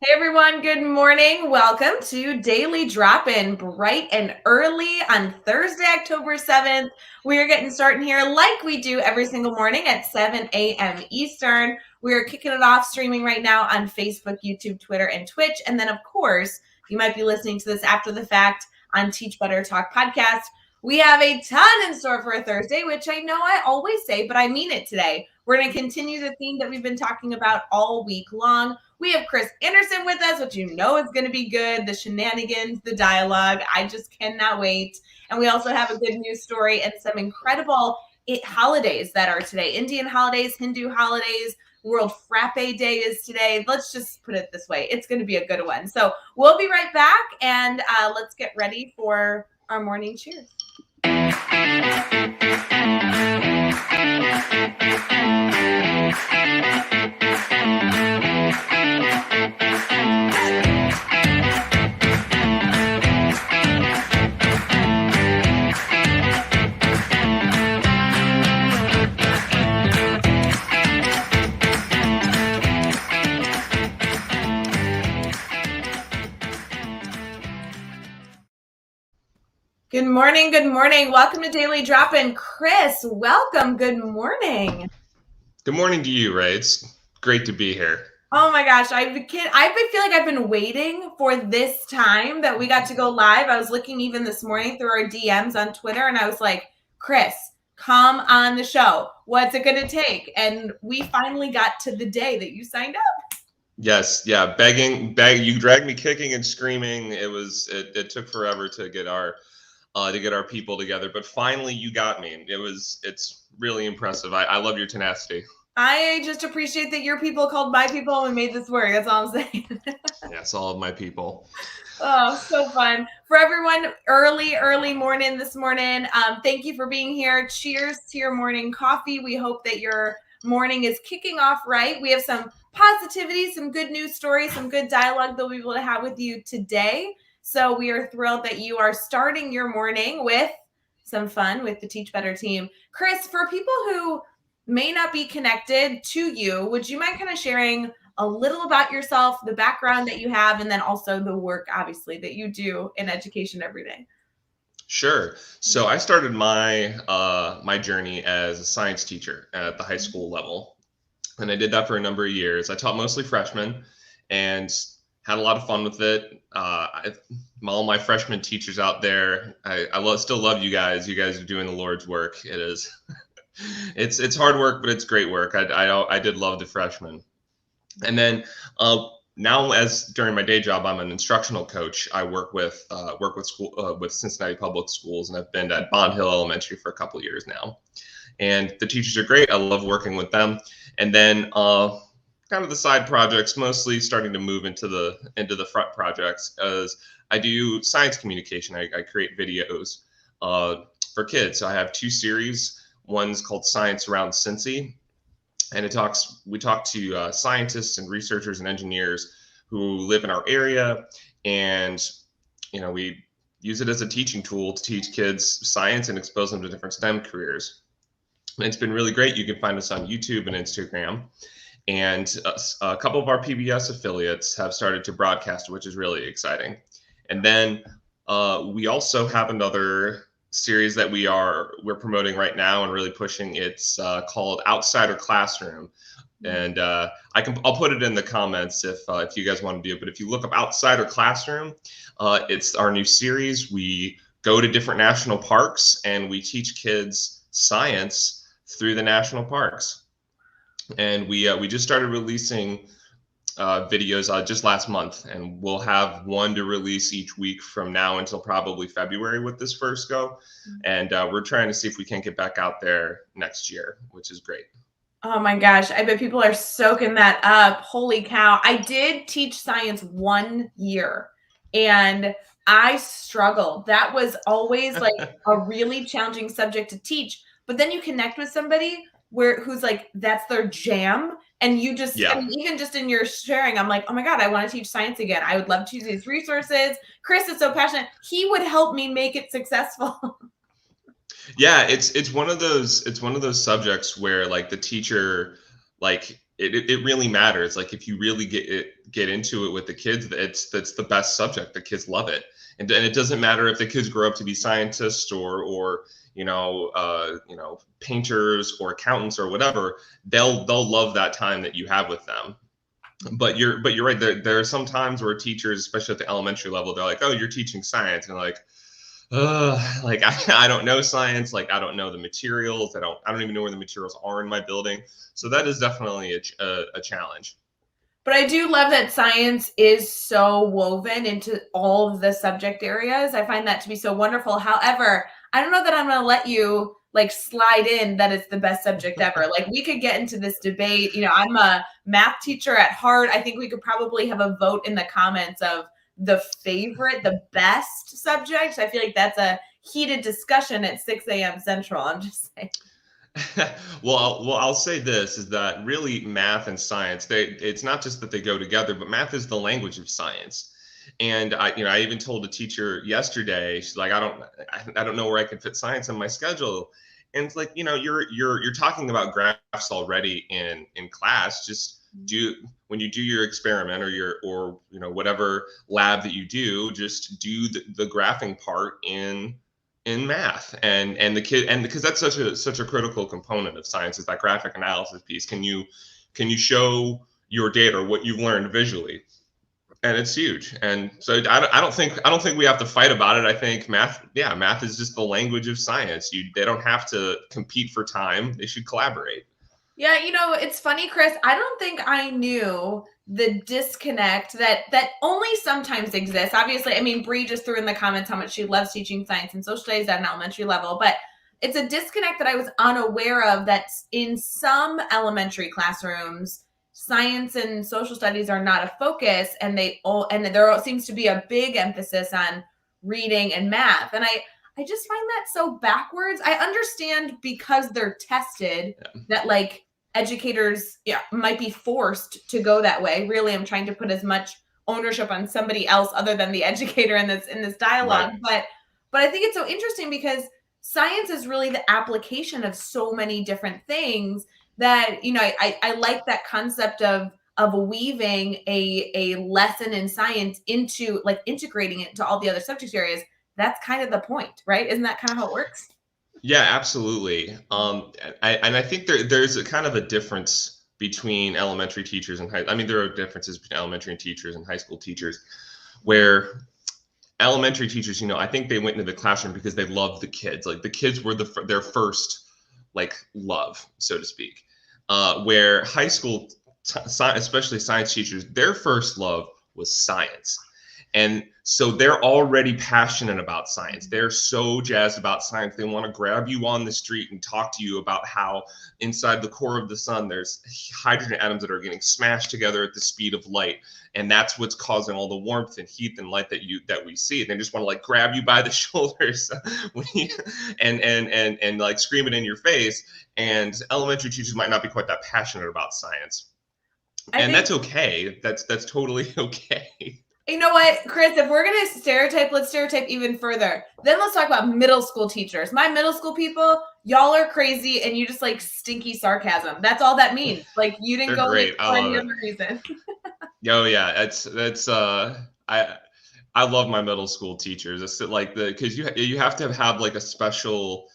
Hey everyone, good morning. Welcome to Daily Drop-In, bright and early on Thursday, October 7th. We are getting started here like we do every single morning at 7 a.m. Eastern. We are kicking it off streaming right now on Facebook, YouTube, Twitter, and Twitch. And then, of course, you might be listening to this after the fact on Teach Better Talk podcast. We have a ton in store for a Thursday, which I know I always say, but I mean it today. We're going to continue the theme that we've been talking about all week long. We have Chris Anderson with us, which you know is going to be good. The shenanigans, the dialogue. I just cannot wait. And we also have a good news story and some incredible holidays that are today. Indian holidays, Hindu holidays, World Frappe Day is today. Let's just put it this way. It's going to be a good one. So we'll be right back, and let's get ready for our morning cheers. Good morning. Good morning. Welcome to Daily Drop-In. Chris, welcome. Good morning. Good morning to you, Rae. It's great to be here. Oh my gosh, I feel like I've been waiting for this time that we got to go live. I was looking even this morning through our DMs on Twitter, and I was like, Chris, come on the show. What's it going to take? And we finally got to the day that you signed up. Yes, yeah, begging. You dragged me kicking and screaming. It took forever to get our people together, but finally you got me. It's really impressive. I love your tenacity. I just appreciate that your people called my people and we made this work. That's all I'm saying. Yes, all of my people. Oh, so fun. For everyone, early morning this morning. Thank you for being here. Cheers to your morning coffee. We hope that your morning is kicking off right. We have some positivity, some good news stories, some good dialogue that we'll be able to have with you today. So we are thrilled that you are starting your morning with some fun with the Teach Better team. Chris, for people who may not be connected to you, would you mind kind of sharing a little about yourself, the background that you have, and then also the work, obviously, that you do in education every day? Sure. So I started my my journey as a science teacher at the high school level, and I did that for a number of years. I taught mostly freshmen, and had a lot of fun with it. All my freshman teachers out there, I still love you guys. You guys are doing the Lord's work. It is. It's hard work, but it's great work. I did love the freshmen. And then now, as during my day job, I'm an instructional coach. I work with Cincinnati Public Schools, and I've been at Bond Hill Elementary for a couple of years now. And the teachers are great. I love working with them. And then kind of the side projects, mostly starting to move into the front projects, as I do science communication. I create videos for kids. So I have two series. One's called Science Around Cincy, and we talk to scientists and researchers and engineers who live in our area, and we use it as a teaching tool to teach kids science and expose them to different STEM careers. And it's been really great. You can find us on YouTube and Instagram, and a couple of our PBS affiliates have started to broadcast, which is really exciting. And then we also have another series that we're promoting right now and really pushing. It's called Outsider Classroom, and I'll put it in the comments if you guys want to do it. But if you look up Outsider Classroom, it's our new series. We go to different national parks and we teach kids science through the national parks. And we just started releasing videos just last month, and we'll have one to release each week from now until probably February with this first go. And we're trying to see if we can't get back out there next year, which is great. Oh my gosh, I bet people are soaking that up. Holy cow. I did teach science 1 year and I struggled. That was always like a really challenging subject to teach. But then you connect with somebody who's like, that's their jam. And you just, I mean, even just in your sharing, I'm like, oh my God, I want to teach science again. I would love to use these resources. Chris is so passionate. He would help me make it successful. Yeah, it's one of those subjects where like the teacher, like it really matters. Like if you really get into it with the kids, that's the best subject. The kids love it, and it doesn't matter if the kids grow up to be scientists or painters or accountants or whatever. They'll love that time that you have with them. But you're right. There are some times where teachers, especially at the elementary level, they're like, "Oh, you're teaching science," and like, like I don't know science. Like I don't know the materials. I don't even know where the materials are in my building. So that is definitely a challenge. But I do love that science is so woven into all of the subject areas. I find that to be so wonderful. However, I don't know that I'm going to let you like slide in that it's the best subject ever. Like we could get into this debate. I'm a math teacher at heart. I think we could probably have a vote in the comments of the favorite, the best subject. I feel like that's a heated discussion at 6 a.m. Central. I'm just saying. I'll say this is that really math and science, it's not just that they go together, but math is the language of science. And I even told a teacher yesterday, she's like, I don't know where I could fit science in my schedule. And it's like, you're talking about graphs already in class. Just when you do your experiment or whatever lab that you do, just do the graphing part in math and the kid, and because that's such a critical component of science is that graphic analysis piece. Can you show your data, what you've learned visually? And it's huge. And so I don't think we have to fight about it. I think math is just the language of science. They don't have to compete for time. They should collaborate. Yeah, it's funny, Chris. I don't think I knew the disconnect that only sometimes exists. Obviously, I mean, Bree just threw in the comments how much she loves teaching science and social studies at an elementary level, but it's a disconnect that I was unaware of that in some elementary classrooms, science and social studies are not a focus, and there seems to be a big emphasis on reading and math. And I just find that so backwards. I understand because they're tested that like educators might be forced to go that way. Really, I'm trying to put as much ownership on somebody else other than the educator in this dialogue. Right. But I think it's so interesting because science is really the application of so many different things that, I like that concept of weaving a lesson in science into like integrating it into all the other subject areas. That's kind of the point, right? Isn't that kind of how it works? Yeah, absolutely. I think there's a kind of a difference between elementary teachers and there are differences between elementary teachers and high school teachers, where elementary teachers, I think they went into the classroom because they loved the kids. Like the kids were their first like love, so to speak. Where high school, especially science teachers, their first love was science. And so they're already passionate about science. They're so jazzed about science. They want to grab you on the street and talk to you about how inside the core of the sun, there's hydrogen atoms that are getting smashed together at the speed of light. And that's what's causing all the warmth and heat and light that we see. And they just want to like grab you by the shoulders and like scream it in your face. And elementary teachers might not be quite that passionate about science. And that's okay. That's totally okay. You know what, Chris, if we're going to stereotype, let's stereotype even further. Then let's talk about middle school teachers. My middle school people, y'all are crazy and you just like stinky sarcasm. That's all that means. Like you didn't go like for any other reason. Oh yeah, that's I love my middle school teachers. It's like because you have to have like a special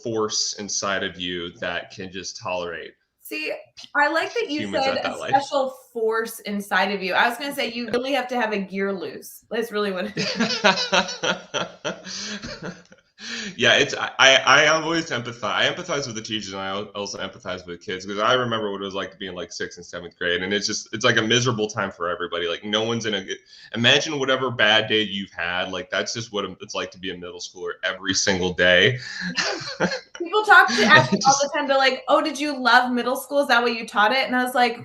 force inside of you that can just tolerate. See, I like that you said a special force inside of you. I was going to say you really have to have a gear loose. That's really what it is. Yeah, I always empathize. I empathize with the teachers, and I also empathize with the kids because I remember what it was like to be in like 6th and 7th grade, and it's like a miserable time for everybody. Like no one's imagine whatever bad day you've had. Like that's just what it's like to be a middle schooler every single day. People talk to us all the time. They're like, "Oh, did you love middle school? Is that what you taught it?" And I was like,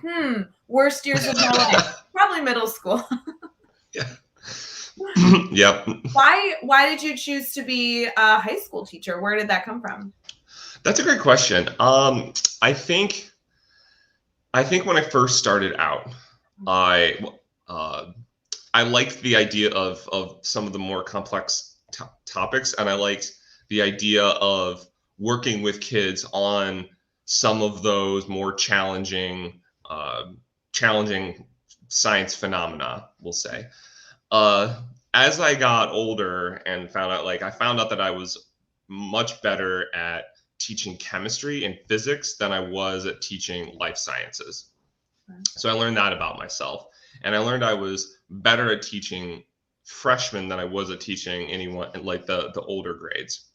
worst years of my life, probably middle school. Yeah. Yep. Why did you choose to be a high school teacher? Where did that come from? That's a great question. I think when I first started out, I liked the idea of some of the more complex topics, and I liked the idea of working with kids on some of those more challenging science phenomena, we'll say. As I got older and I found out that I was much better at teaching chemistry and physics than I was at teaching life sciences. So I learned that about myself. And I learned I was better at teaching freshmen than I was at teaching anyone like the older grades.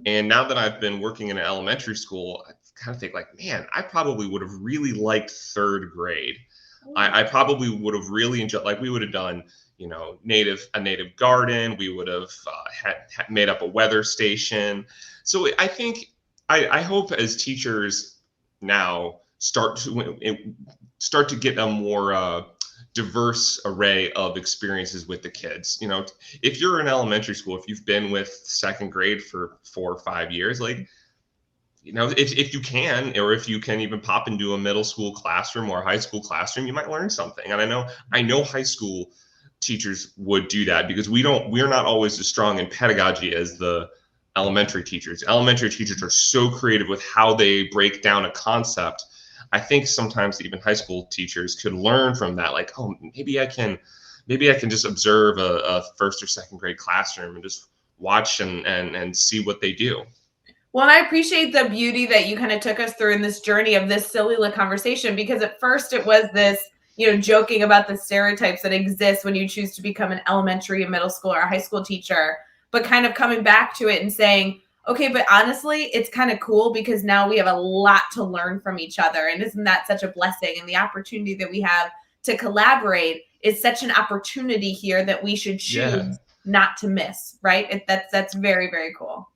And now that I've been working in an elementary school, I kind of think like, man, I probably would have really liked third grade. I probably would have really enjoyed, like we would have done, a native garden. We would have had made up a weather station. So I think I hope as teachers now start to get a more diverse array of experiences with the kids. If you're in elementary school, if you've been with second grade for 4 or 5 years, if you can, or if you can even pop into a middle school classroom or a high school classroom, you might learn something. And I know high school teachers would do that because we're not always as strong in pedagogy as the elementary teachers. Elementary teachers are so creative with how they break down a concept. I think sometimes even high school teachers could learn from that. Like, oh, maybe I can just observe a first or second grade classroom and just watch and see what they do. Well, and I appreciate the beauty that you kind of took us through in this journey of this silly little conversation, because at first it was this, joking about the stereotypes that exist when you choose to become an elementary, a middle school, or a high school teacher, but kind of coming back to it and saying, okay, but honestly, it's kind of cool because now we have a lot to learn from each other. And isn't that such a blessing? And the opportunity that we have to collaborate is such an opportunity here that we should choose not to miss, right? That's very, very cool.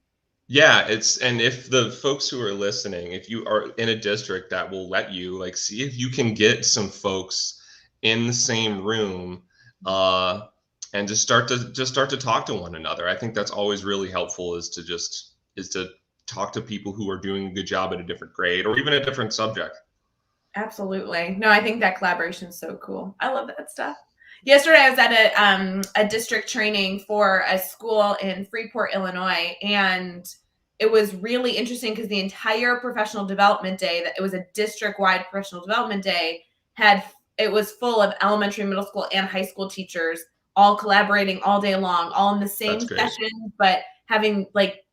Yeah, and if the folks who are listening, if you are in a district that will let you, see if you can get some folks in the same room, and just start to talk to one another. I think that's always really helpful, is to talk to people who are doing a good job at a different grade or even a different subject. Absolutely. No, I think that collaboration is so cool. I love that stuff. Yesterday, I was at a district training for a school in Freeport, Illinois, and it was really interesting because the entire professional development day, that it was a district-wide professional development day, it was full of elementary, middle school, and high school teachers all collaborating all day long, all in the same session, but having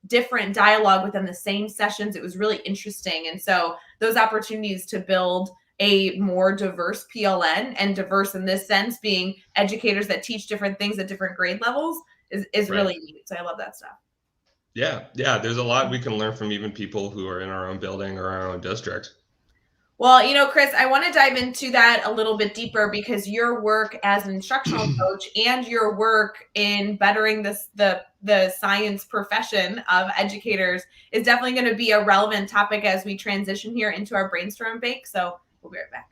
different dialogue within the same sessions. It was really interesting. And so those opportunities to build a more diverse PLN, and diverse in this sense being educators that teach different things at different grade levels, is really neat. So I love that stuff. Yeah. There's a lot we can learn from even people who are in our own building or our own district. Well, Chris, I want to dive into that a little bit deeper, because your work as an instructional coach and your work in bettering the science profession of educators is definitely going to be a relevant topic as we transition here into our Brainstorm Bank. So we'll be right back.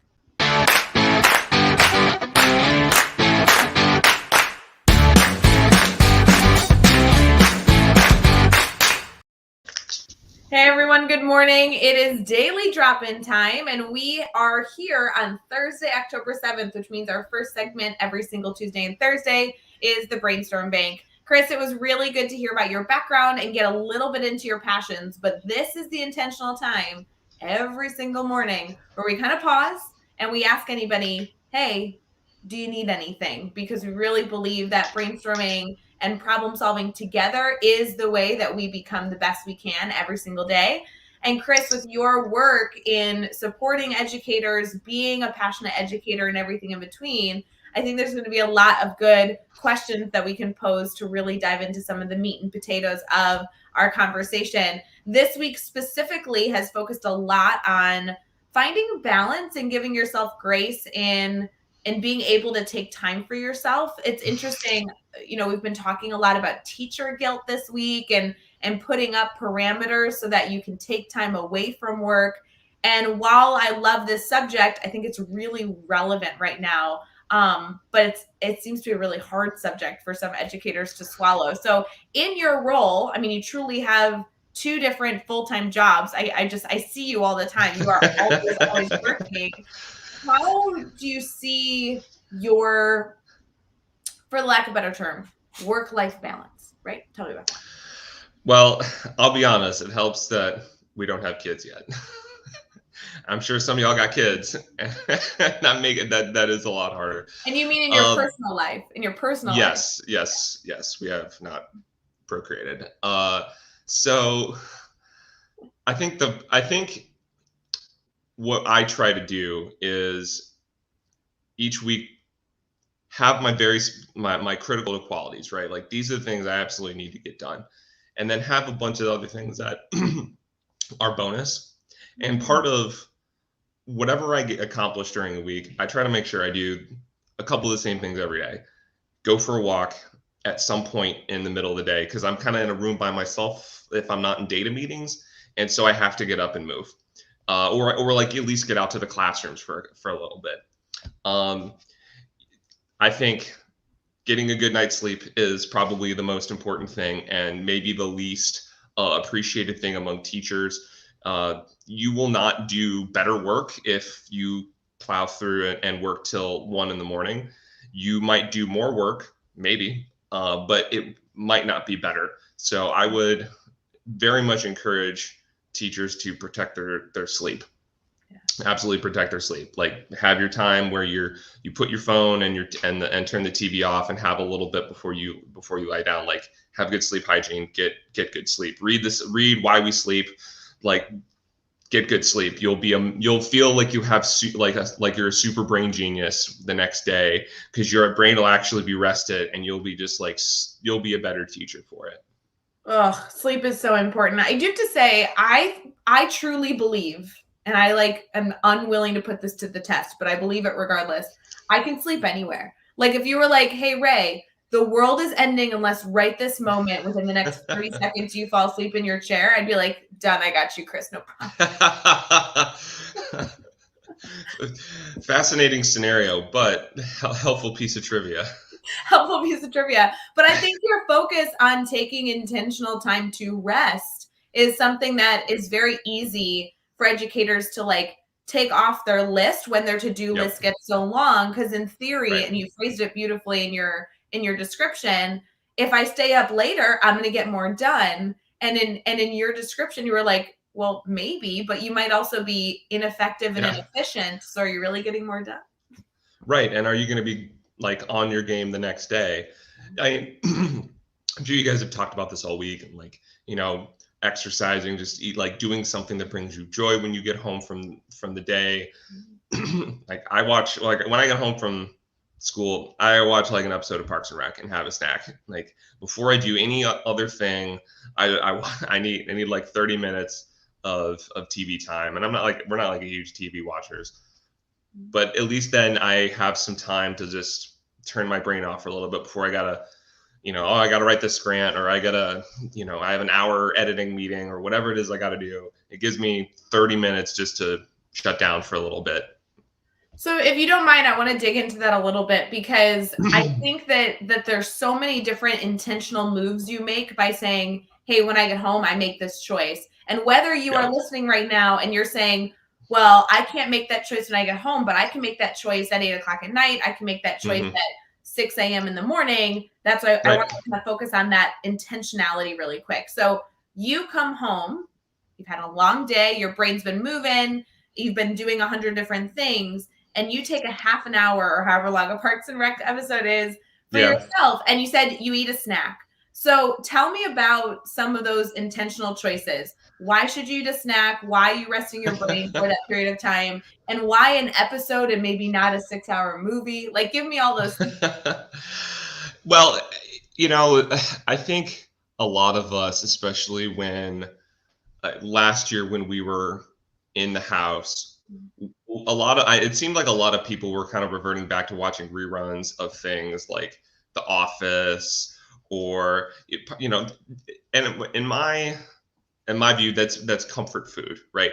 Hey everyone, good morning. It is daily drop-in time, and we are here on Thursday, October 7th, which means our first segment every single Tuesday and Thursday is the Brainstorm Bank. Chris, it was really good to hear about your background and get a little bit into your passions, but this is the intentional time every single morning where we kind of pause and we ask anybody, hey, do you need anything? Because we really believe that brainstorming and problem solving together is the way that we become the best we can every single day. And Chris, with your work in supporting educators, being a passionate educator and everything in between, I think there's going to be a lot of good questions that we can pose to really dive into some of the meat and potatoes of our conversation. This week specifically has focused a lot on finding balance and giving yourself grace in being able to take time for yourself. It's interesting, we've been talking a lot about teacher guilt this week, and putting up parameters so that you can take time away from work. And while I love this subject, I think it's really relevant right now. But it seems to be a really hard subject for some educators to swallow. So in your role, you truly have 2 different full-time jobs. I see you all the time. You are always working. How do you see your, for lack of a better term, work-life balance, right? Tell me about that. Well, I'll be honest, it helps that we don't have kids yet. I'm sure some of y'all got kids. That make it that is a lot harder. And you mean in your Um, personal life? In your personal life? yes. We have not procreated. So I think what I try to do is each week have my critical qualities, right? Like these are the things I absolutely need to get done, and then have a bunch of other things that are bonus. And Mm. part of whatever I get accomplished during the week, I try to make sure I do a couple of the same things every day. Go for a walk at some point in the middle of the day because I'm kind of in a room by myself if I'm not in data meetings, and so I have to get up and move, or like at least get out to the classrooms for a little bit. Um, I think getting a good night's sleep is probably the most important thing and maybe the least appreciated thing among teachers. You will not do better work if you plow through and work till 1 in the morning. You might do more work, maybe, but it might not be better. So I would very much encourage teachers to protect their sleep. Absolutely protect their sleep. Like have your time where you put your phone and turn the TV off and have a little bit before you lie down. Like have good sleep hygiene, get good sleep. Read Why We Sleep. Like get good sleep. You'll feel like you have like you're a super brain genius the next day because your brain will actually be rested and you'll be just like you'll be a better teacher for it. Ugh, sleep is so important. I do have to say, I truly believe, and I like am unwilling to put this to the test, but I believe it regardless. I can sleep anywhere. Like if you were like, "Hey Ray, the world is ending unless right this moment within the next 30 seconds you fall asleep in your chair," I'd be like, "Done, I got you, Chris. No problem." Fascinating scenario, but helpful piece of trivia. Helpful piece of trivia. But I think your focus on taking intentional time to rest is something that is very easy for educators to like take off their list when their to-do list Yep. gets so long. Because in theory, Right. and you phrased it beautifully in your description, if I stay up later, I'm gonna get more done. And in your description, you were like, well, maybe, but you might also be ineffective and Yeah. inefficient. So are you really getting more done? Right. And are you going to be like on your game the next day? I I'm sure you guys have talked about this all week and like, exercising, just eat like doing something that brings you joy when you get home from the day. Like I watch like when I get home from school, I watch like an episode of Parks and Rec and have a snack. Like before I do any other thing, I need like 30 minutes of TV time. And we're not like a huge TV watchers, but at least then I have some time to just turn my brain off for a little bit before I gotta, oh, I gotta write this grant or I gotta, I have an hour editing meeting or whatever it is I gotta do. It gives me 30 minutes just to shut down for a little bit. So if you don't mind, I want to dig into that a little bit because I think that there's so many different intentional moves you make by saying, "Hey, when I get home, I make this choice." And whether you are Yeah. listening right now and you're saying, "Well, I can't make that choice when I get home, but I can make that choice at 8 o'clock at night. I can make that choice Hmm. at 6 a.m. in the morning." That's why I want Right. to kind of focus on that intentionality really quick. So you come home, you've had a long day, your brain's been moving, you've been doing 100 different things, and you take a half an hour or however long a Parks and Rec episode is for Yeah. yourself, and you said you eat a snack. So tell me about some of those intentional choices. Why should you eat a snack? Why are you resting your brain for that period of time? And why an episode and maybe not a 6 hour movie? Like, give me all those things. Well, I think a lot of us, especially when last year when we were in the house, it seemed like a lot of people were kind of reverting back to watching reruns of things like The Office or and in my view, that's comfort food, right?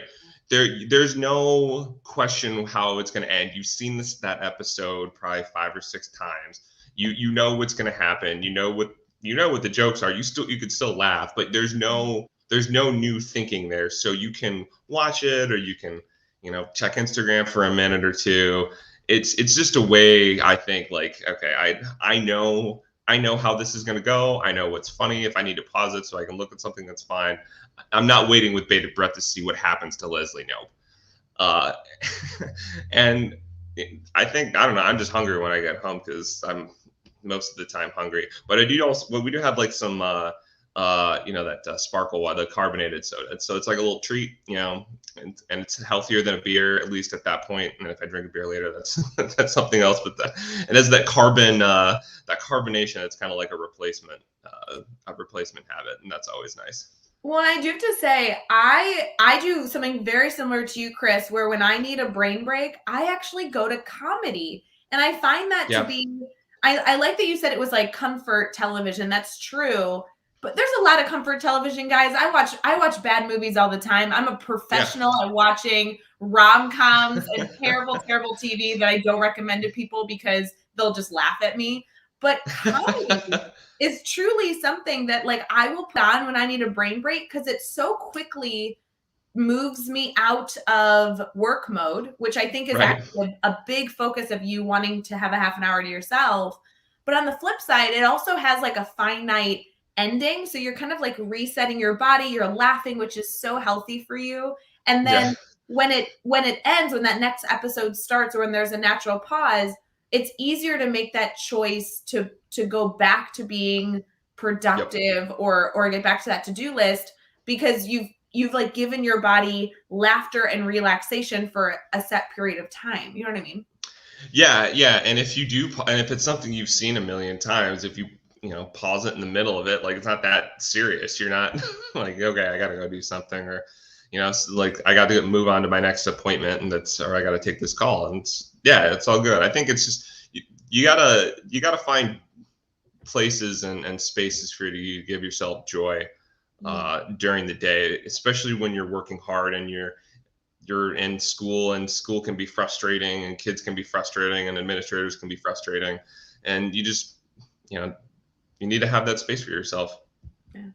There's no question how it's going to end. You've seen that episode probably 5 or 6 times. You know what's going to happen. You know what the jokes are. You could still laugh, but there's no new thinking there. So you can watch it or you can check Instagram for a minute or two. It's just a way, I think, like, okay, I know how this is going to go. I know what's funny. If I need to pause it so I can look at something, that's fine. I'm not waiting with bated breath to see what happens to Leslie Knope. Uh, and I think, I don't know, I'm just hungry when I get home because I'm most of the time hungry. But I do also, well, we do have like some, that sparkle water, the carbonated soda. So it's like a little treat, and it's healthier than a beer, at least at that point. And if I drink a beer later, that's that's something else. But it has that that carbonation. It's kind of like a replacement habit, and that's always nice. Well, I do have to say, I do something very similar to you, Chris, where when I need a brain break, I actually go to comedy. And I find that to Yeah, be I like that you said it was like comfort television. That's true. But there's a lot of comfort television, guys. I watch bad movies all the time. I'm a yeah. professional at watching rom-coms and terrible, terrible TV that I don't recommend to people because they'll just laugh at me. But comedy is truly something that like I will put on when I need a brain break because it so quickly moves me out of work mode, which I think is Right. actually a big focus of you wanting to have a half an hour to yourself. But on the flip side, it also has like a finite ending. So you're kind of like resetting your body, you're laughing, which is so healthy for you. And Yeah. then when it ends, when that next episode starts or when there's a natural pause, it's easier to make that choice to go back to being Yep. productive or get back to that to-do list because you've like given your body laughter and relaxation for a set period of time. You know what I mean? Yeah, yeah. And if you do, and if it's something you've seen a million times, if you pause it in the middle of it, like it's not that serious. You're not like, okay, I got to go do something, or like I got to move on to my next appointment, or I got to take this call, and yeah, it's all good. I think it's just you gotta find places and spaces for you to give yourself joy Mm. during the day, especially when you're working hard and you're in school, and school can be frustrating, and kids can be frustrating, and administrators can be frustrating, and you know you need to have that space for yourself. Yeah.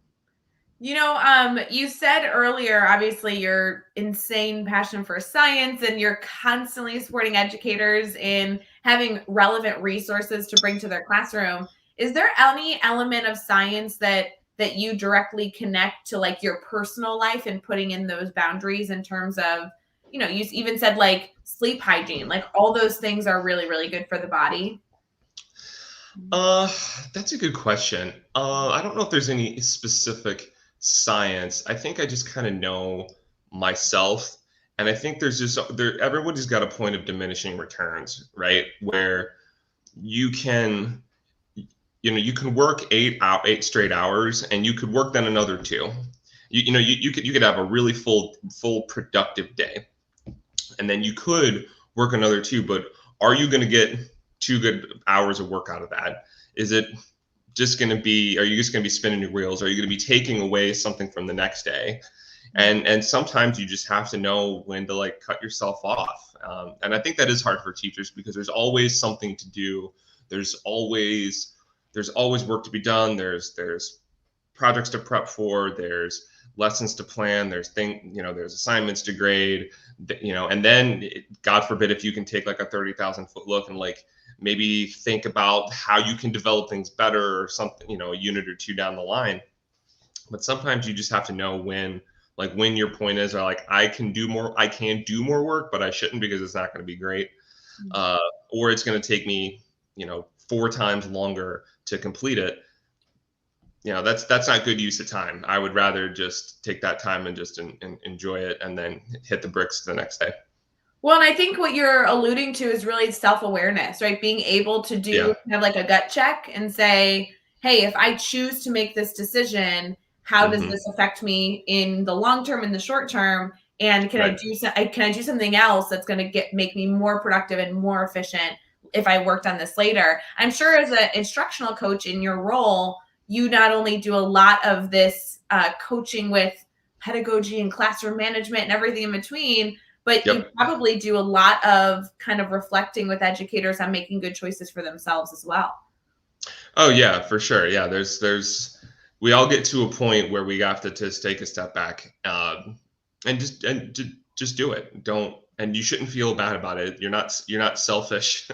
You said earlier, obviously, your insane passion for science and you're constantly supporting educators in having relevant resources to bring to their classroom. Is there any element of science that you directly connect to like your personal life and putting in those boundaries in terms of, you even said like sleep hygiene, like all those things are really, really good for the body. uh that's a good question. I don't know if there's any specific science. I think I just kind of know myself, and I think there's just everybody's got a point of diminishing returns, right, where you can you can work 8 straight hours, and you could work then another two. You could have a really full productive day, and then you could work another two. But are you going to get 2 good hours of work out of that? Is it just going to be, are you just going to be spinning your wheels? Are you going to be taking away something from the next day? And sometimes you just have to know when to like cut yourself off. And I think that is hard for teachers because there's always something to do. There's always work to be done. There's projects to prep for. There's lessons to plan. There's assignments to grade. And then God forbid if you can take like a 30,000 foot look and like maybe think about how you can develop things better or something, a unit or two down the line. But sometimes you just have to know when your point is, or like I can do more work, but I shouldn't because it's not going to be great, uh, or it's going to take me 4 times longer to complete it. That's not good use of time. I would rather just take that time and just enjoy it, and then hit the bricks the next day. Well, and I think what you're alluding to is really self-awareness, right? Being able to Yeah. do kind of like a gut check and say, hey, if I choose to make this decision, how does Hmm. this affect me in the long term, in the short term? And Right. can I do something else that's going to make me more productive and more efficient if I worked on this later? I'm sure as an instructional coach in your role, you not only do a lot of this coaching with pedagogy and classroom management and everything in between, but you Yep. probably do a lot of kind of reflecting with educators on making good choices for themselves as well. Oh yeah, for sure. Yeah, we all get to a point where we have to just take a step back, and just do it. Don't And you shouldn't feel bad about it. You're not selfish.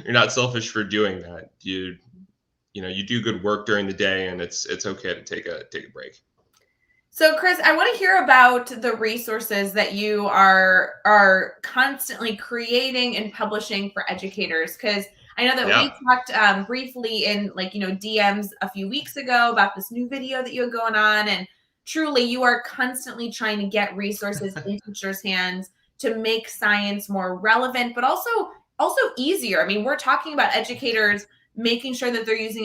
You're not selfish for doing that. You do good work during the day, and it's okay to take a break. So, Chris, I want to hear about the resources that you are constantly creating and publishing for educators. Because I know that Yeah. we talked briefly in DMs a few weeks ago about this new video that you had going on, and truly, you are constantly trying to get resources in teachers' hands to make science more relevant, but also easier. I mean, we're talking about educators making sure that they're using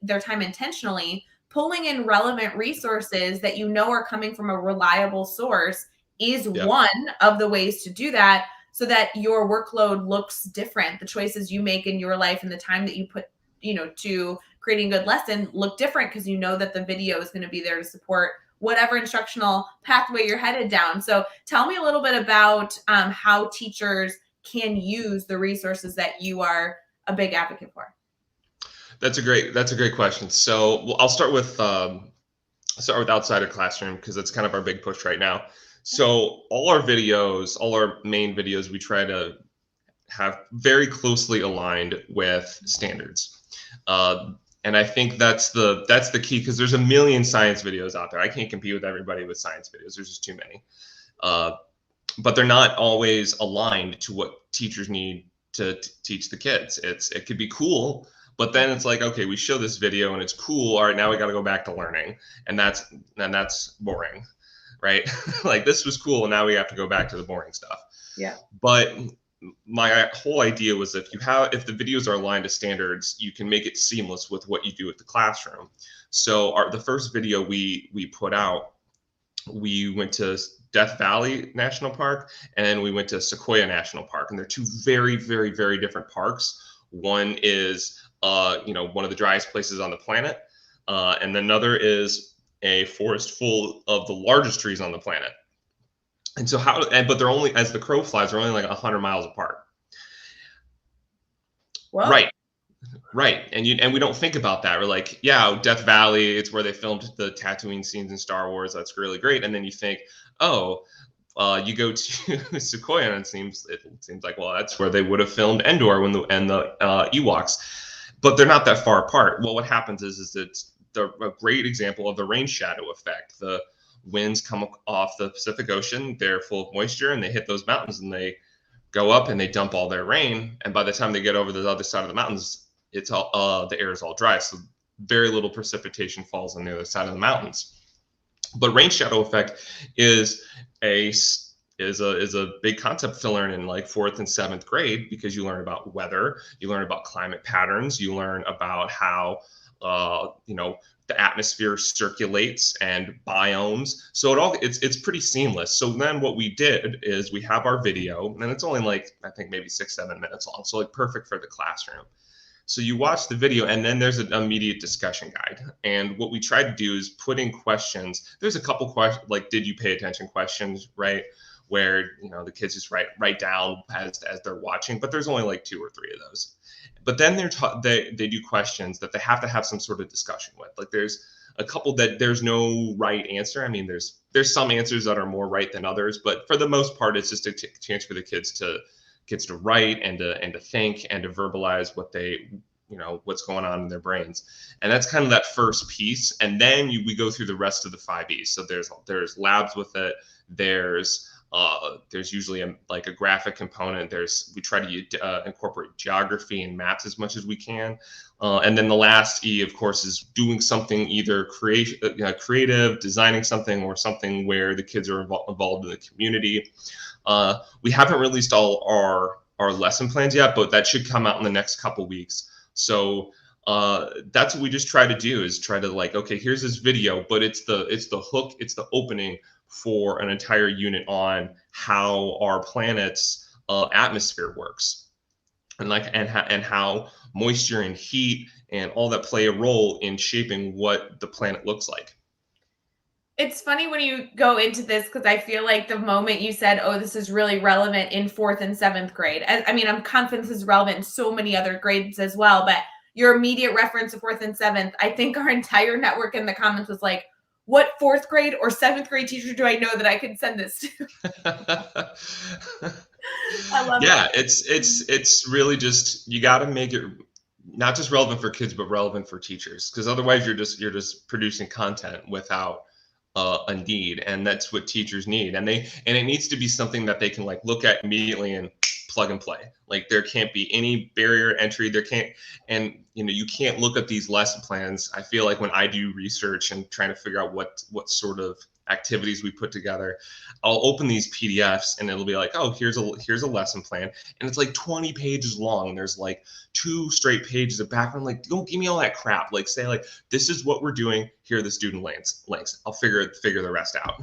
their time intentionally, pulling in relevant resources that you know are coming from a reliable source is Yeah. one of the ways to do that, so that your workload looks different. The choices you make in your life and the time that you put, to creating a good lesson look different, because you know that the video is going to be there to support whatever instructional pathway you're headed down. So tell me a little bit about how teachers can use the resources that you are a big advocate for. That's a great question. So I'll start with outside of classroom because that's kind of our big push right now. So all our main videos, we try to have very closely aligned with standards. And I think that's the key, because there's a million science videos out there. I can't compete with everybody with science videos. There's just too many. Uh, but they're not always aligned to what teachers need to teach the kids. It could be cool, but then it's like, okay, we show this video and it's cool. All right, now we got to go back to learning, and that's boring, right? Like, this was cool, and now we have to go back to the boring stuff. Yeah. But my whole idea was, if the videos are aligned to standards, you can make it seamless with what you do at the classroom. So the first video we put out, we went to Death Valley National Park, and we went to Sequoia National Park, and they're two very, very, very different parks. One is one of the driest places on the planet, and another is a forest full of the largest trees on the planet. And so but they're only, as the crow flies, they're only like 100 miles apart. Well, Right. Right. And we don't think about that. We're like, yeah, Death Valley, it's where they filmed the Tatooine scenes in Star Wars. That's really great. And then you think, oh, you go to Sequoia, and it seems like, well, that's where they would have filmed Endor and the Ewoks, but they're not that far apart. Well, what happens is it's a great example of the rain shadow effect. The winds come off the Pacific Ocean, they're full of moisture, and they hit those mountains, and they go up and they dump all their rain. And by the time they get over the other side of the mountains, it's all the air is all dry, so very little precipitation falls on the other side of the mountains. But rain shadow effect is a big concept to learn in like 4th and 7th grade, because you learn about weather, you learn about climate patterns, you learn about how the atmosphere circulates and biomes. So it's pretty seamless. So then what we did is we have our video, and it's only like, I think maybe 6-7 minutes long, so like perfect for the classroom. So you watch the video, and then there's an immediate discussion guide. And what we try to do is put in questions. There's a couple questions, like, did you pay attention questions, right? Where the kids just write down as they're watching, but there's only like 2 or 3 of those. But then they do questions that they have to have some sort of discussion with. Like, there's a couple that there's no right answer. I mean, there's some answers that are more right than others, but for the most part, it's just a chance for the kids to write and to think and to verbalize what's going on in their brains. And that's kind of that first piece. And then we go through the rest of the 5Es. So there's labs with it. There's usually a graphic component. We try to incorporate geography and maps as much as we can. And then the last E, of course, is doing something either creative, designing something, or something where the kids are involved in the community. We haven't released all our lesson plans yet, but that should come out in the next couple weeks. So that's what we just try to do, is try to okay, here's this video, but it's the hook, it's the opening for an entire unit on how our planet's atmosphere works, and how moisture and heat and all that play a role in shaping what the planet looks like. It's funny when you go into this, because I feel like the moment you said, oh, this is really relevant in 4th and 7th grade. I mean, I'm confident this is relevant in so many other grades as well, but your immediate reference to 4th and 7th, I think our entire network in the comments was like, what 4th grade or 7th grade teacher do I know that I can send this to? I love Yeah, that. it's really just, you got to make it not just relevant for kids, but relevant for teachers, because otherwise you're just producing content without a need, and that's what teachers need. And it needs to be something that they can like look at immediately and plug and play. Like there can't be any barrier entry. There can't, and you can't look at these lesson plans. I feel like when I do research and trying to figure out what sort of activities we put together, I'll open these PDFs and it'll be like, oh, here's a lesson plan, and it's like 20 pages long. And there's like 2 straight pages of background. Like, don't give me all that crap. Like, say like, this is what we're doing. Here are the student links. I'll figure the rest out.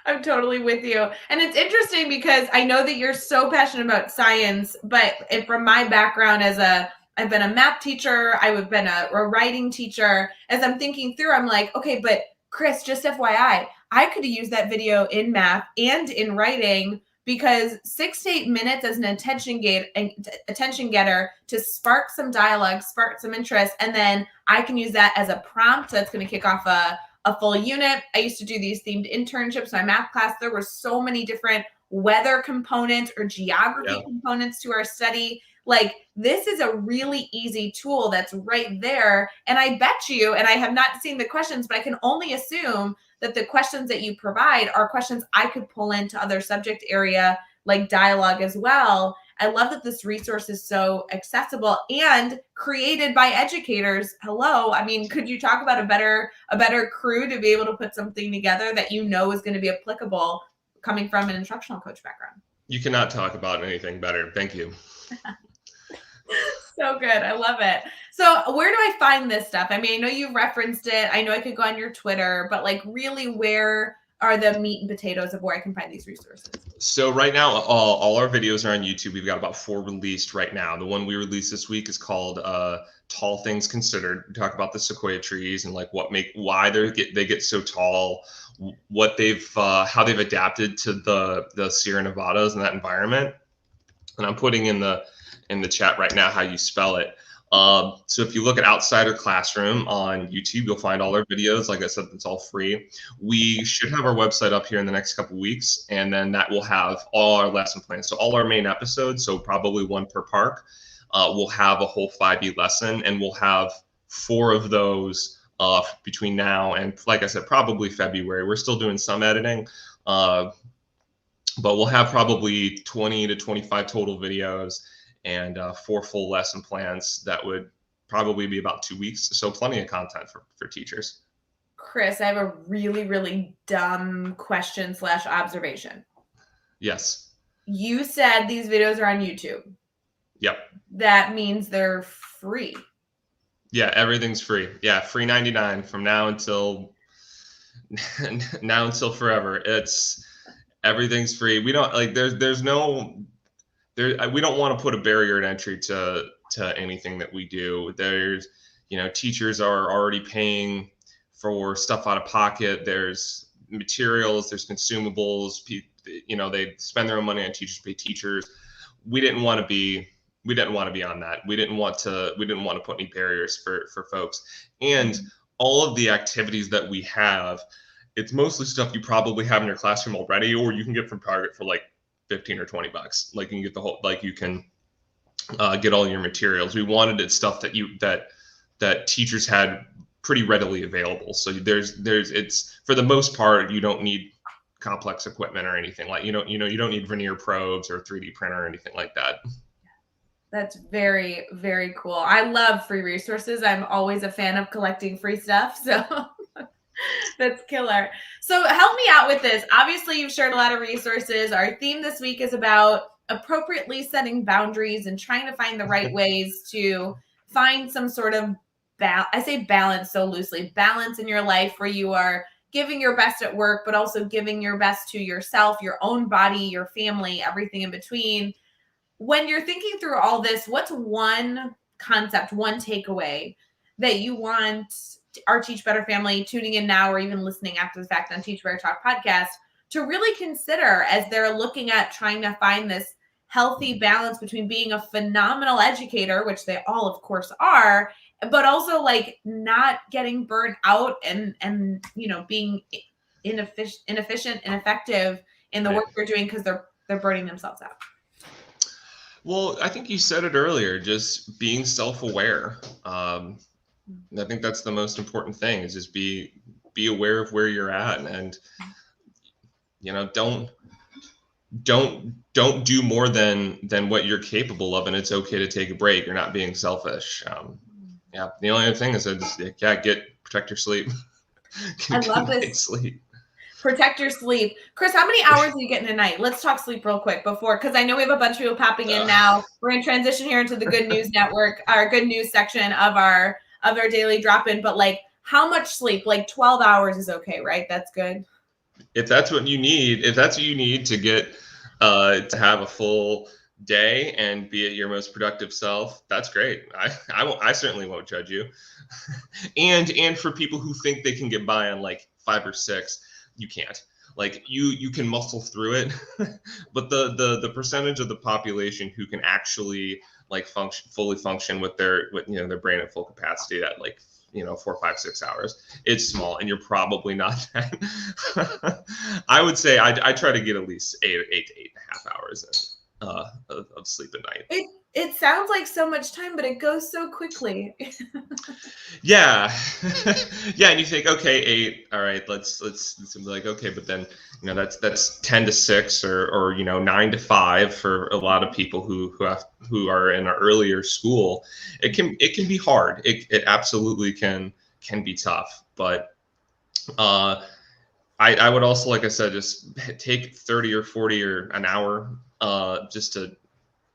I'm totally with you. And it's interesting because I know that you're so passionate about science, but from my background I've been a math teacher, I've been a writing teacher. As I'm thinking through, I'm like, okay, but Chris, just FYI, I could have used that video in math and in writing, because 6 to 8 minutes as an attention getter to spark some dialogue, spark some interest, and then I can use that as a prompt that's going to kick off a full unit. I used to do these themed internships in my math class. There were so many different weather components or geography components to our study. Like, this is a really easy tool that's right there. And I bet you, and I have not seen the questions, but I can only assume that the questions that you provide are questions I could pull into other subject area like dialogue as well. I love that this resource is so accessible and created by educators. Hello. I mean, could you talk about a better crew to be able to put something together that is going to be applicable coming from an instructional coach background? You cannot talk about anything better. Thank you. So good. I love it. So where do I find this stuff? I mean, I know you referenced it. I know I could go on your Twitter, but like, really, where are the meat and potatoes of where I can find these resources? So right now, all our videos are on YouTube. We've got about 4 released right now. The one we released this week is called Tall Things Considered. We talk about the sequoia trees and like why they get so tall, what how they've adapted to the Sierra Nevadas and that environment. And I'm putting in the chat right now how you spell it. So if you look at Outsider Classroom on YouTube, you'll find all our videos. Like I said, it's all free. We should have our website up here in the next couple of weeks, and then that will have all our lesson plans. So all our main episodes, so probably 1 per park, we'll have a whole 5E lesson, and we'll have 4 of those between now and, like I said, probably February. We're still doing some editing, but we'll have probably 20 to 25 total videos and 4 full lesson plans. That would probably be about 2 weeks. So plenty of content for teachers. Chris, I have a really, really dumb question / observation. Yes. You said these videos are on YouTube. Yep. That means they're free. Yeah, everything's free. Yeah, free 99 from now until forever. Everything's free. We don't like we don't want to put a barrier to entry to anything that we do. There's, teachers are already paying for stuff out of pocket. There's materials, there's consumables. They spend their own money on teachers, pay teachers. We didn't want to be on that. We didn't want to put any barriers for folks. And all of the activities that we have, it's mostly stuff you probably have in your classroom already, or you can get from Target for like $15 or $20. Like, you can get the whole, like, you can get all your materials. We wanted it stuff that teachers had pretty readily available. So it's, for the most part, you don't need complex equipment or anything. Like, you don't need vernier probes or 3D printer or anything like that. That's very, very cool. I love free resources. I'm always a fan of collecting free stuff. So that's killer. So help me out with this. Obviously, you've shared a lot of resources. Our theme this week is about appropriately setting boundaries and trying to find the right ways to find some sort of I say balance so loosely, balance in your life where you are giving your best at work, but also giving your best to yourself, your own body, your family, everything in between. When you're thinking through all this, what's one concept, one takeaway that you want our Teach Better family tuning in now or even listening after the fact on Teach Better Talk podcast to really consider as they're looking at trying to find this healthy balance between being a phenomenal educator, which they all of course are, but also like not getting burnt out and being inefficient, ineffective in the work they're doing because they're burning themselves out? Well, I think you said it earlier, just being self-aware. I think that's the most important thing, is just be be aware of where you're at, and don't do more than what you're capable of, and it's okay to take a break. You're not being selfish. Yeah, the only other thing is protect your sleep. I Get love good this. night's sleep. Protect your sleep. Chris, how many hours are you getting a night? Let's talk sleep real quick because I know we have a bunch of people popping in now. We're going to transition here into the Good News Network, our Good News section of our daily drop-in. But like, how much sleep? Like 12 hours is okay, right? That's good. If that's what you need to get to have a full day and be at your most productive self, that's great. I certainly won't judge you. and for people who think they can get by on like 5 or 6, you can't. Like you can muscle through it, but the percentage of the population who can actually like fully function with their brain at full capacity at like 4, 5, 6 hours, it's small, and you're probably not that. I would say I try to get at least 8 to 8.5 hours of sleep at night. It sounds like so much time, but it goes so quickly. Yeah. Yeah, and you think, okay, 8, all right, let's be like, okay, but then that's 10 to 6 or 9 to 5 for a lot of people who are in an earlier school. It can be hard. It absolutely can be tough, but I would also, like I said, just take 30 or 40 or an hour just to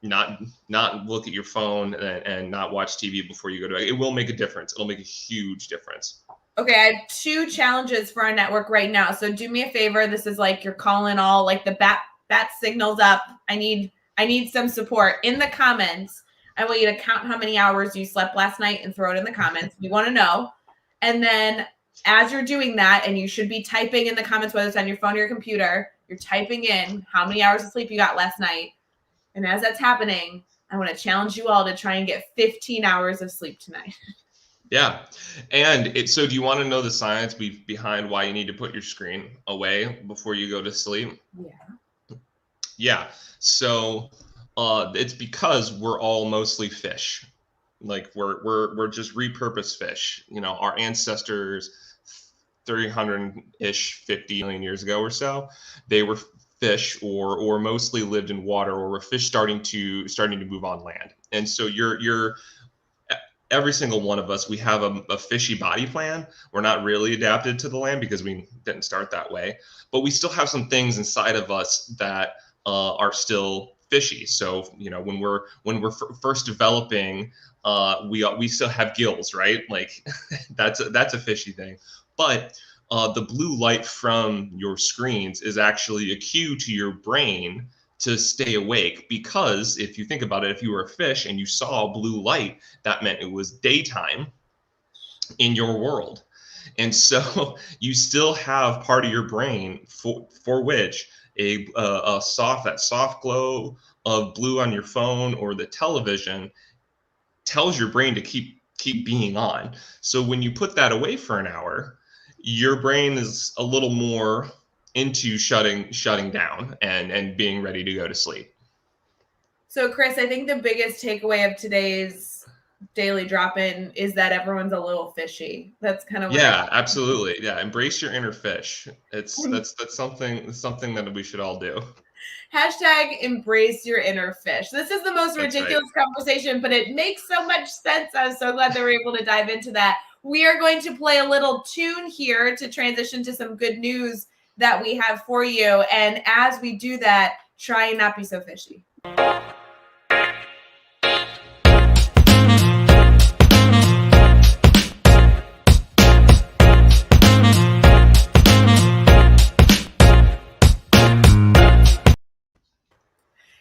not look at your phone and not watch TV before you go to bed. It will make a difference. It'll make a huge difference. Okay, I have 2 challenges for our network right now. So do me a favor. This is like you're calling all like the bat signals up. I need some support in the comments. I want you to count how many hours you slept last night and throw it in the comments. We want to know. And then as you're doing that, and you should be typing in the comments, whether it's on your phone or your computer, you're typing in how many hours of sleep you got last night. And as that's happening, I want to challenge you all to try and get 15 hours of sleep tonight. Yeah. And so do you want to know the science behind why you need to put your screen away before you go to sleep? Yeah. Yeah. So it's because we're all mostly fish. Like we're just repurposed fish. Our ancestors 300-ish 50 million years ago or so, they were fish or mostly lived in water, or were fish starting to move on land. And so you're every single one of us, we have a fishy body plan. We're not really adapted to the land because we didn't start that way, but we still have some things inside of us that are still fishy. So when we're first developing, we still have gills, right? Like that's a fishy thing. But the blue light from your screens is actually a cue to your brain to stay awake, because if you think about it, if you were a fish and you saw blue light, that meant it was daytime in your world. And so you still have part of your brain for which that soft glow of blue on your phone or the television tells your brain to keep being on. So when you put that away for an hour, your brain is a little more into shutting down and being ready to go to sleep. So Chris, I think the biggest takeaway of today's daily drop-in is that everyone's a little fishy. That's kind of what Absolutely. Yeah, embrace your inner fish. That's something that we should all do. Hashtag embrace your inner fish. This is the most That's ridiculous right. conversation, but it makes so much sense. I'm so glad that we're able to dive into that. We are going to play a little tune here to transition to some good news that we have for you. And as we do that, try and not be so fishy.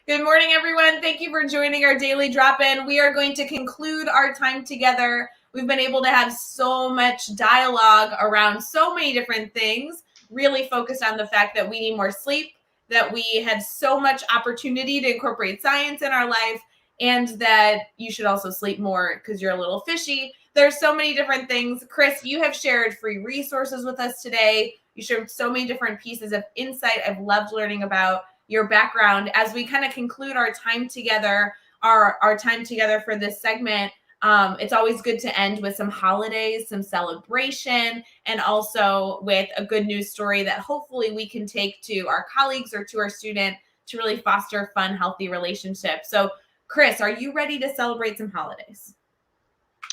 Good morning, everyone. Thank you for joining our daily drop-in. We are going to conclude our time together. We've been able to have so much dialogue around so many different things, really focused on the fact that we need more sleep, that we have so much opportunity to incorporate science in our life, and that you should also sleep more because you're a little fishy. There's so many different things. Chris, you have shared free resources with us today. You shared so many different pieces of insight. I've loved learning about your background. As we kind of conclude our time together, our time together for this segment, It's always good to end with some holidays, some celebration, and also with a good news story that hopefully we can take to our colleagues or to our student to really foster fun, healthy relationships. So, Chris, are you ready to celebrate some holidays?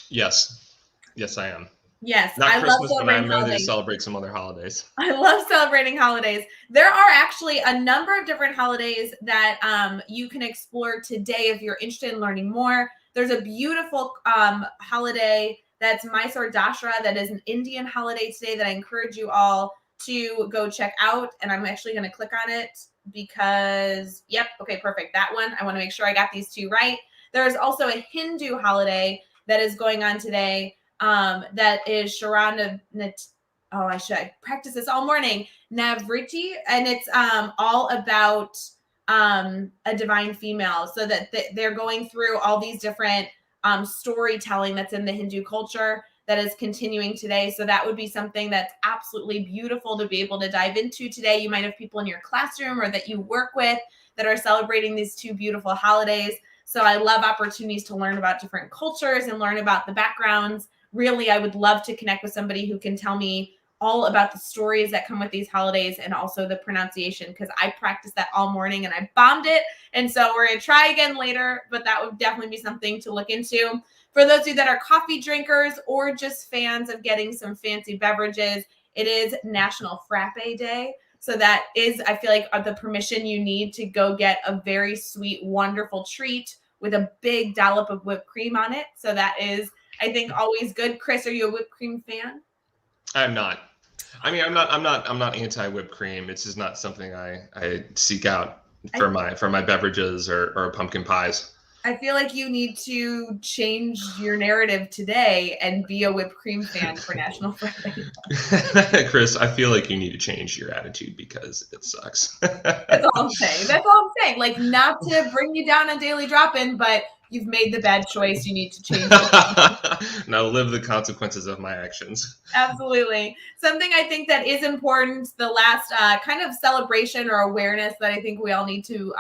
Yes. Yes, I am. Yes, Not I love Christmas, but celebrating I'm ready to holidays. celebrate some other holidays. I love celebrating holidays. There are actually a number of different holidays that you can explore today if you're interested in learning more. There's a beautiful holiday that's Mysore Dashera, that is an Indian holiday today that I encourage you all to go check out. And I'm actually going to click on it because, yep, okay, perfect. That one. I want to make sure I got these two right. There's also a Hindu holiday that is going on today that is Sharana. Oh, I practice this all morning. Navriti, and it's all about a divine female. So that they're going through all these different storytelling that's in the Hindu culture that is continuing today. So that would be something that's absolutely beautiful to be able to dive into today. You might have people in your classroom or that you work with that are celebrating these two beautiful holidays. So I love opportunities to learn about different cultures and learn about the backgrounds. Really, I would love to connect with somebody who can tell me all about the stories that come with these holidays and also the pronunciation, because I practiced that all morning and I bombed it. And so we're going to try again later, but that would definitely be something to look into. For those of you that are coffee drinkers or just fans of getting some fancy beverages, it is National Frappe Day. So that is, I feel like, the permission you need to go get a very sweet, wonderful treat with a big dollop of whipped cream on it. So that is, I think, always good. Chris, are you a whipped cream fan? I'm not. I mean, I'm not anti whipped cream. It's just not something I seek out for my beverages or pumpkin pies. I feel like you need to change your narrative today and be a whipped cream fan for National Friday. Chris, I feel like you need to change your attitude because it sucks. That's all I'm saying. That's all I'm saying. Like, not to bring you down on Daily Drop-In, but you've made the bad choice. You need to change it. Now live the consequences of my actions. Absolutely. Something I think that is important, the last kind of celebration or awareness that I think we all need to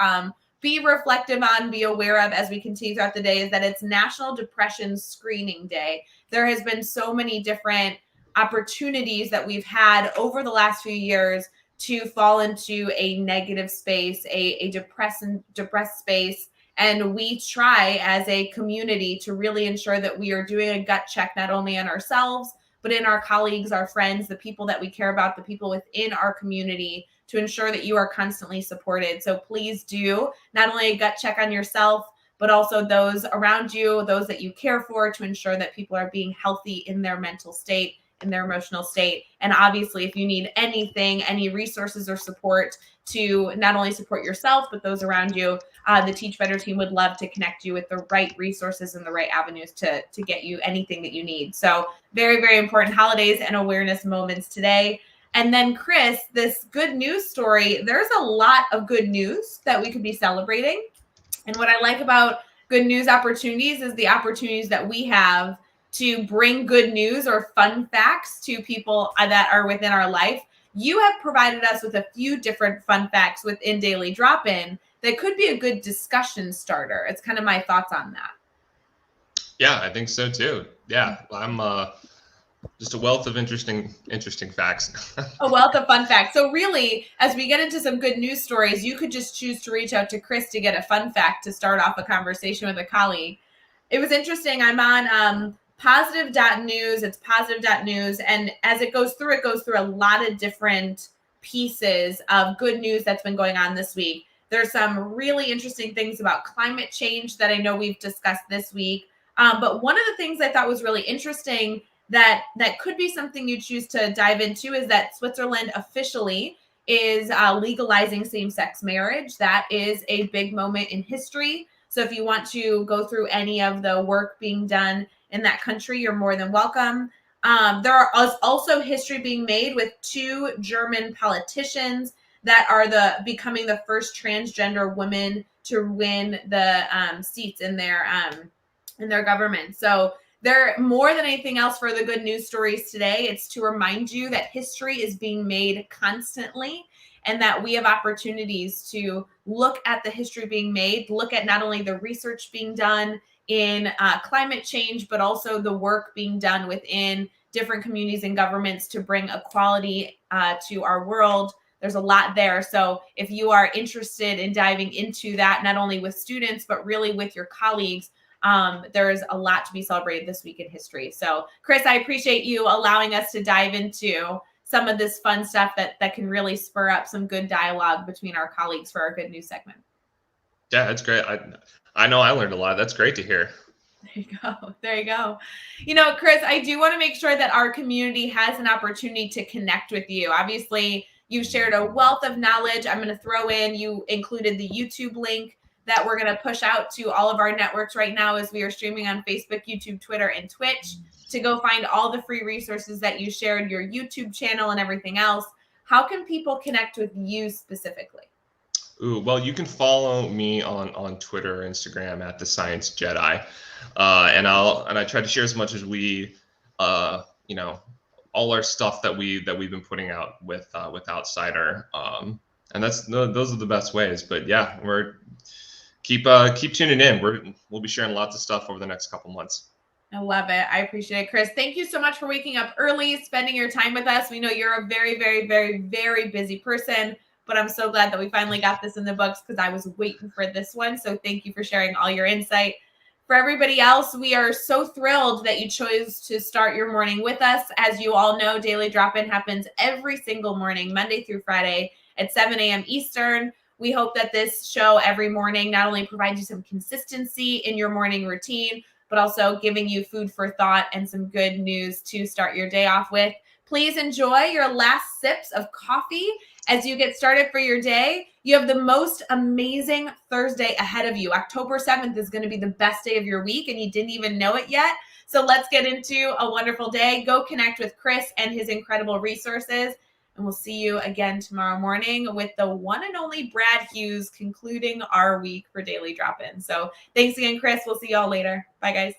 be reflective on, be aware of as we continue throughout the day, is that it's National Depression Screening Day. There has been so many different opportunities that we've had over the last few years to fall into a negative space, a depressed space. And we try as a community to really ensure that we are doing a gut check, not only on ourselves, but in our colleagues, our friends, the people that we care about, the people within our community, to ensure that you are constantly supported. So please do not only a gut check on yourself, but also those around you, those that you care for, to ensure that people are being healthy in their mental state, in their emotional state. And obviously, if you need anything, any resources or support to not only support yourself, but those around you, the Teach Better team would love to connect you with the right resources and the right avenues to get you anything that you need. So very, very important holidays and awareness moments today. And then, Chris, this good news story, there's a lot of good news that we could be celebrating. And what I like about good news opportunities is the opportunities that we have to bring good news or fun facts to people that are within our life. You have provided us with a few different fun facts within Daily Drop-In that could be a good discussion starter. It's kind of my thoughts on that. Yeah, I think so too. Yeah, I'm just a wealth of interesting facts. A wealth of fun facts. So really, as we get into some good news stories, you could just choose to reach out to Chris to get a fun fact to start off a conversation with a colleague. It was interesting. I'm on positive.news. It's positive.news. And as it goes through a lot of different pieces of good news that's been going on this week. There's some really interesting things about climate change that I know we've discussed this week. But one of the things I thought was really interesting that could be something you choose to dive into is that Switzerland officially is legalizing same-sex marriage. That is a big moment in history. So if you want to go through any of the work being done in that country, you're more than welcome. There are also history being made with two German politicians that are becoming the first transgender women to win the seats in their government. So they're more than anything else for the good news stories today. It's to remind you that history is being made constantly and that we have opportunities to look at the history being made, look at not only the research being done in climate change, but also the work being done within different communities and governments to bring equality to our world. There's a lot there. So if you are interested in diving into that, not only with students, but really with your colleagues, there's a lot to be celebrated this week in history. So Chris, I appreciate you allowing us to dive into some of this fun stuff that can really spur up some good dialogue between our colleagues for our good news segment. Yeah, that's great. I know I learned a lot. That's great to hear. There you go. There you go. You know, Chris, I do want to make sure that our community has an opportunity to connect with you. Obviously, you've shared a wealth of knowledge. I'm going to throw in, you included the YouTube link that we're going to push out to all of our networks right now as we are streaming on Facebook, YouTube, Twitter, and Twitch to go find all the free resources that you shared, your YouTube channel and everything else. How can people connect with you specifically? Ooh, well, you can follow me on Twitter, Instagram at the Science Jedi, and I try to share as much as we, you know, all our stuff that we've been putting out with Outsider, and those are the best ways. But yeah, keep tuning in. We'll be sharing lots of stuff over the next couple months. I love it. I appreciate it, Chris. Thank you so much for waking up early, spending your time with us. We know you're a very, very, very, very busy person, but I'm so glad that we finally got this in the books because I was waiting for this one. So thank you for sharing all your insight. For everybody else, we are so thrilled that you chose to start your morning with us. As you all know, Daily Drop-In happens every single morning, Monday through Friday at 7 a.m. Eastern. We hope that this show every morning not only provides you some consistency in your morning routine, but also giving you food for thought and some good news to start your day off with. Please enjoy your last sips of coffee as you get started for your day. You have the most amazing Thursday ahead of you. October 7th is going to be the best day of your week, and you didn't even know it yet. So let's get into a wonderful day. Go connect with Chris and his incredible resources. And we'll see you again tomorrow morning with the one and only Brad Hughes concluding our week for Daily Drop-In. So thanks again, Chris. We'll see y'all later. Bye, guys.